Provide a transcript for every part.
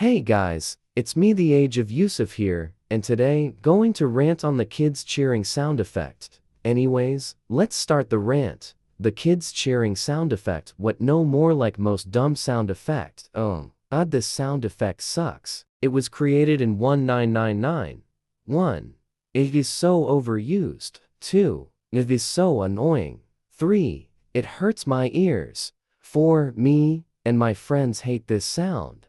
Hey guys, it's me the Age of Yusuf here, and today, going to rant on the kids cheering sound effect. Anyways, let's start the rant. The kids cheering sound effect, what no more like most dumb sound effect. This sound effect sucks. It was created in 1999. 1. It is so overused. 2. It is so annoying. 3. It hurts my ears. 4. Me and my friends hate this sound.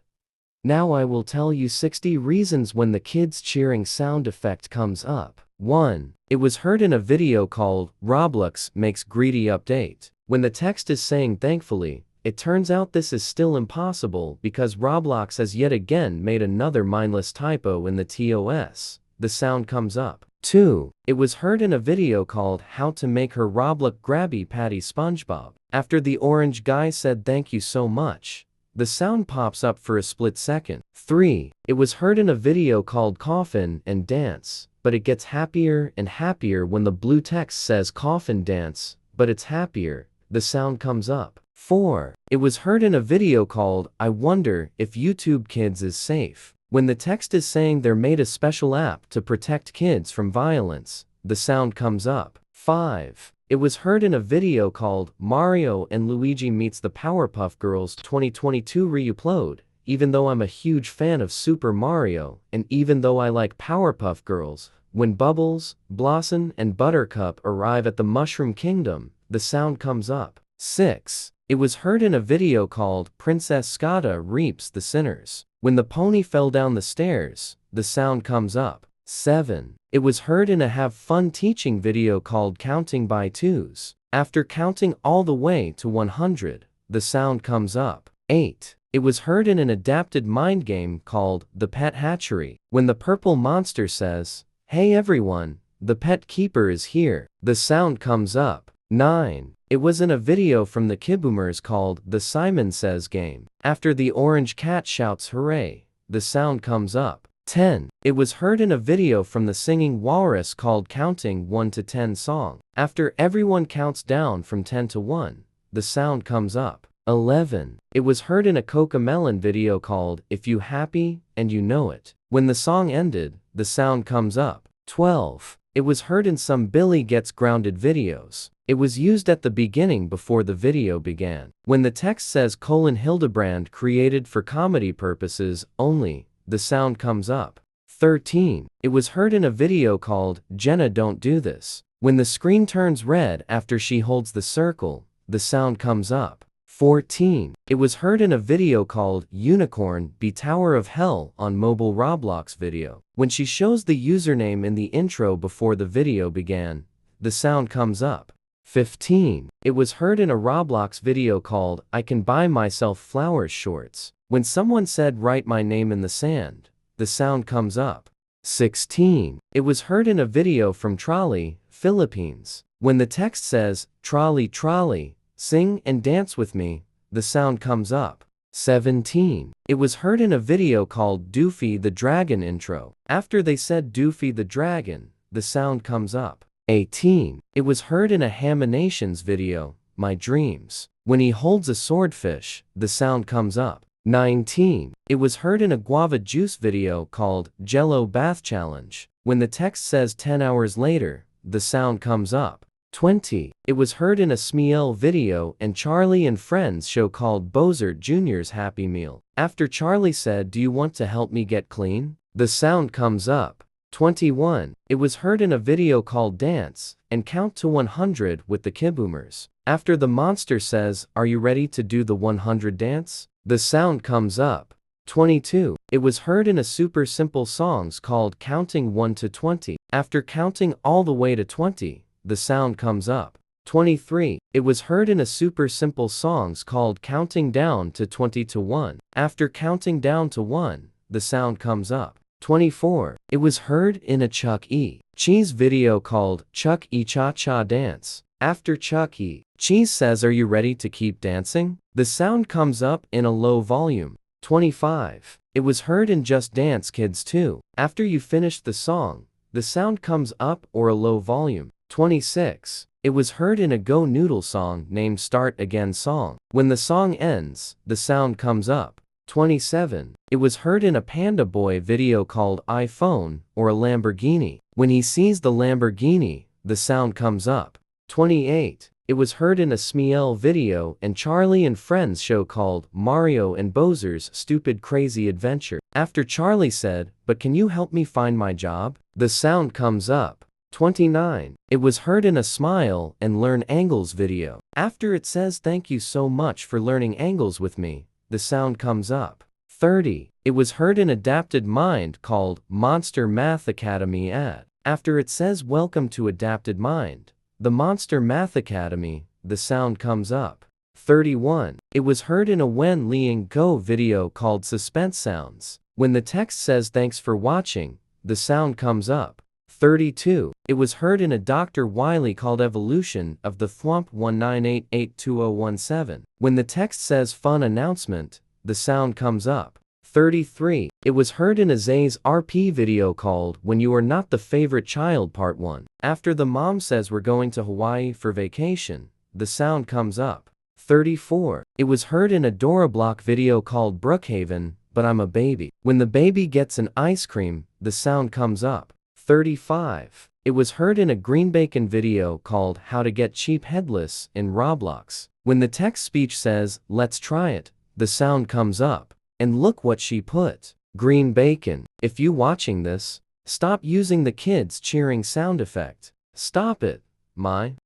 Now I will tell you 60 reasons when the kids cheering sound effect comes up. 1. It was heard in a video called Roblox Makes Greedy Update. When the text is saying thankfully, it turns out this is still impossible because Roblox has yet again made another mindless typo in the TOS. The sound comes up. 2. It was heard in a video called How to Make Her Roblox Grabby Patty SpongeBob. After the orange guy said thank you so much, the sound pops up for a split second. 3. It was heard in a video called Coffin and Dance, but it gets happier and happier when the blue text says Coffin Dance, but it's happier. The sound comes up. 4. It was heard in a video called I Wonder If YouTube Kids Is Safe. When the text is saying they're made a special app to protect kids from violence, the sound comes up. 5. It was heard in a video called Mario and Luigi Meets the Powerpuff Girls 2022 Reupload. Even though I'm a huge fan of Super Mario, and even though I like Powerpuff Girls, when Bubbles, Blossom, and Buttercup arrive at the Mushroom Kingdom, the sound comes up. 6. It was heard in a video called Princess Skada Reaps the Sinners. When the pony fell down the stairs, the sound comes up. 7. It was heard in a Have Fun Teaching video called Counting by Twos. After counting all the way to 100, the sound comes up. 8. It was heard in an adapted mind game called The Pet Hatchery. When the purple monster says, "Hey everyone, the pet keeper is here," the sound comes up. 9. It was in a video from the Kiboomers called The Simon Says Game. After the orange cat shouts hooray, the sound comes up. 10. It was heard in a video from the Singing Walrus called Counting 1 to 10 song. After everyone counts down from 10 to 1, the sound comes up. 11. It was heard in a Cocomelon video called If You Happy and You Know It. When the song ended, the sound comes up. 12. It was heard in some Billy Gets Grounded videos. It was used at the beginning before the video began. When the text says Hildebrand created for comedy purposes only, the sound comes up. 13. It was heard in a video called Jenna Don't Do This. When the screen turns red after she holds the circle, the sound comes up. 14. It was heard in a video called Unicorn Be Tower of Hell on mobile Roblox video. When she shows the username in the intro before the video began, the sound comes up. 15. It was heard in a Roblox video called I Can Buy Myself Flowers shorts. When someone said write my name in the sand, the sound comes up. 16. It was heard in a video from Trolley, Philippines. When the text says, Trolley Trolley, sing and dance with me, the sound comes up. 17. It was heard in a video called Doofy the Dragon intro. After they said Doofy the Dragon, the sound comes up. 18. It was heard in a Haminations video, My Dreams. When he holds a swordfish, the sound comes up. 19. It was heard in a Guava Juice video called Jello Bath Challenge. When the text says 10 hours later, the sound comes up. 20. It was heard in a Smiel video and Charlie and Friends show called Bozart Jr.'s Happy Meal. After Charlie said, "Do you want to help me get clean?" the sound comes up. 21. It was heard in a video called Dance and Count to 100 with the Kiboomers. After the monster says, "Are you ready to do the 100 dance?" the sound comes up. 22. It was heard in a Super Simple Songs called Counting 1 to 20. After counting all the way to 20, the sound comes up. 23. It was heard in a Super Simple Songs called Counting Down to 20 to 1. After counting down to 1, the sound comes up. 24. It was heard in a Chuck E. Cheese video called Chuck E. Cha-Cha Dance. After Chuck E. Cheese says, "Are you ready to keep dancing?" the sound comes up in a low volume. 25. It was heard in Just Dance Kids 2. After you finish the song, the sound comes up or a low volume. 26. It was heard in a Go Noodle song named Start Again song. When the song ends, the sound comes up. 27. It was heard in a Panda Boy video called iPhone or a Lamborghini. When he sees the Lamborghini, the sound comes up. 28. It was heard in a Smiel video and Charlie and Friends show called Mario and Bowser's Stupid Crazy Adventure. After Charlie said, "But can you help me find my job?" the sound comes up. 29. It was heard in a Smile and Learn Angles video. After it says "Thank you so much for learning angles with me," the sound comes up. 30. It was heard in Adapted Mind called Monster Math Academy ad. After it says "Welcome to Adapted Mind, the Monster Math Academy," the sound comes up. 31. It was heard in a Wen Liang Go video called Suspense Sounds. When the text says "Thanks for watching," the sound comes up. 32. It was heard in a Dr. Wiley called Evolution of the Thwomp 19882017. When the text says "Fun Announcement," the sound comes up. 33. It was heard in a Zay's RP video called When You Are Not the Favorite Child Part 1. After the mom says "We're going to Hawaii for vacation," the sound comes up. 34. It was heard in a Dora Block video called Brookhaven, But I'm a Baby. When the baby gets an ice cream, the sound comes up. 35. It was heard in a Green Bacon video called How to Get Cheap Headless in Roblox. When the text speech says "Let's try it," the sound comes up. And look what she put. Green Bacon. If you watching this, stop using the kids cheering sound effect. Stop it.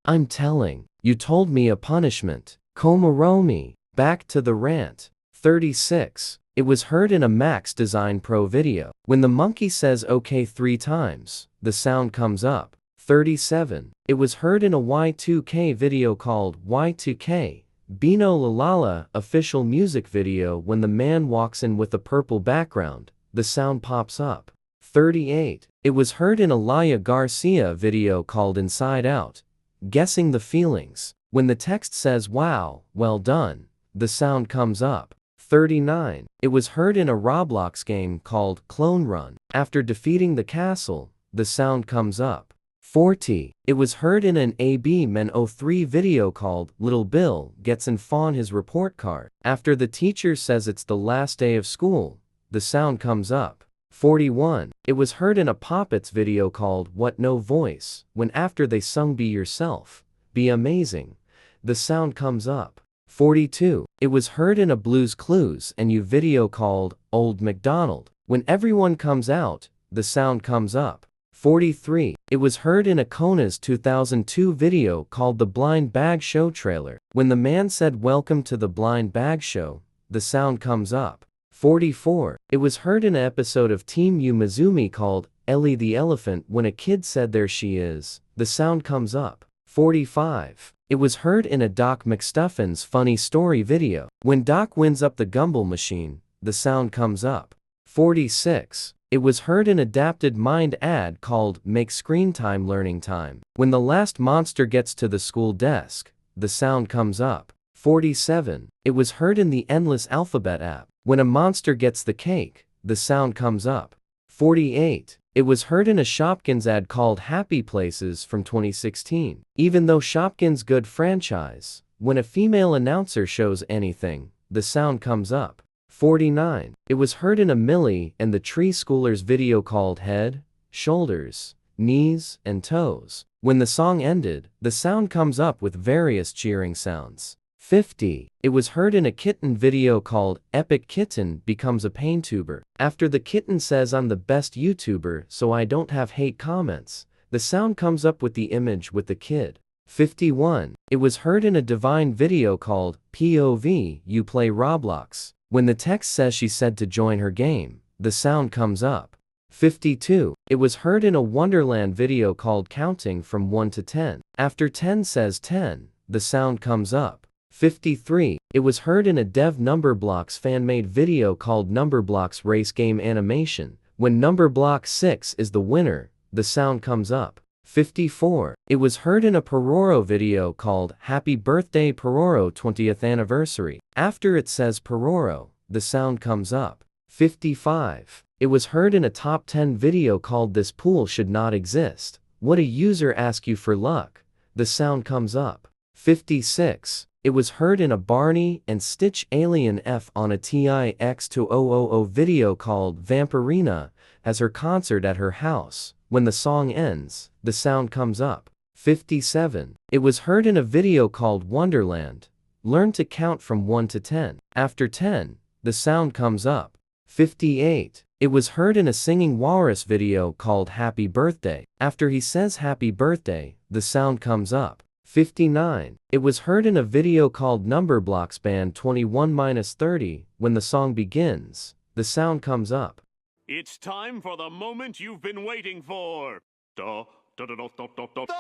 I'm telling. You told me a punishment. Komoromi. Back to the rant. 36. It was heard in a Max Design Pro video. When the monkey says "okay" 3 times, the sound comes up. 37. It was heard in a Y2K video called Y2K, Bino Lalala official music video. When the man walks in with a purple background, the sound pops up. 38. It was heard in a Laya Garcia video called Inside Out, Guessing the Feelings. When the text says "Wow, well done," the sound comes up. 39. It was heard in a Roblox game called Clone Run. After defeating the castle, the sound comes up. 40. It was heard in an AB Men 03 video called Little Bill Gets in Fawn His Report Card. After the teacher says it's the last day of school, the sound comes up. 41. It was heard in a Poppets video called What No Voice. When after they sung "Be Yourself, Be Amazing," the sound comes up. 42. It was heard in a Blues Clues and You video called Old MacDonald. When everyone comes out, the sound comes up. 43. It was heard in a Kona's 2002 video called The Blind Bag Show trailer. When the man said "Welcome to the Blind Bag Show," the sound comes up. 44. It was heard in an episode of Team Umizumi called Ellie the Elephant. When a kid said "There she is," the sound comes up. 45. It was heard in a Doc McStuffins Funny Story video. When Doc wins up the Gumball machine, the sound comes up. 46. It was heard in Adapted Mind ad called Make Screen Time Learning Time. When the last monster gets to the school desk, the sound comes up. 47. It was heard in the Endless Alphabet app. When a monster gets the cake, the sound comes up. 48. It was heard in a Shopkins ad called Happy Places from 2016. Even though Shopkins good franchise, when a female announcer shows anything, the sound comes up. 49. It was heard in a Millie and the Tree Schoolers video called Head, Shoulders, Knees, and Toes. When the song ended, the sound comes up with various cheering sounds. 50. It was heard in a kitten video called Epic Kitten Becomes a Paintuber. After the kitten says "I'm the best YouTuber so I don't have hate comments," the sound comes up with the image with the kid. 51. It was heard in a Divine video called POV You Play Roblox. When the text says she said to join her game, the sound comes up. 52. It was heard in a Wonderland video called Counting from 1 to 10. After 10 says 10, the sound comes up. 53. It was heard in a Dev Numberblocks fan-made video called Numberblocks Race Game Animation. When Numberblock 6 is the winner, the sound comes up. 54. It was heard in a Pororo video called Happy Birthday Pororo 20th Anniversary. After it says Pororo, the sound comes up. 55. It was heard in a top 10 video called This Pool Should Not Exist. What a user ask you for luck, the sound comes up. 56. It was heard in a Barney and Stitch Alien F on a TIX2000 video called Vampirina as her concert at her house. When the song ends, the sound comes up. 57. It was heard in a video called Wonderland. Learn to count from 1 to 10. After 10, the sound comes up. 58. It was heard in a Singing Walrus video called Happy Birthday. After he says Happy Birthday, the sound comes up. 59. It was heard in a video called Number Blocks Band 21-30. When the song begins, the sound comes up. It's time for the moment you've been waiting for. Da, da, da, da, da, da, da, da.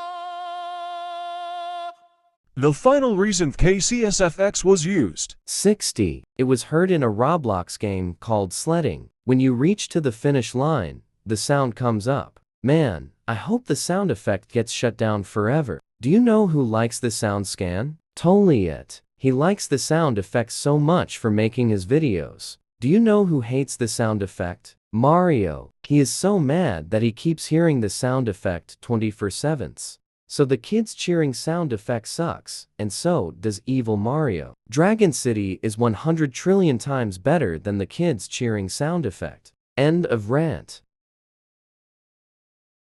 The final reason KCSFX was used. 60. It was heard in a Roblox game called Sledding. When you reach to the finish line, the sound comes up. Man, I hope the sound effect gets shut down forever. Do you know who likes the sound scan? Toliet. He likes the sound effect so much for making his videos. Do you know who hates the sound effect? Mario. He is so mad that he keeps hearing the sound effect 24/7. So the kids cheering sound effect sucks, and so does Evil Mario. Dragon City is 100 trillion times better than the kids cheering sound effect. End of rant.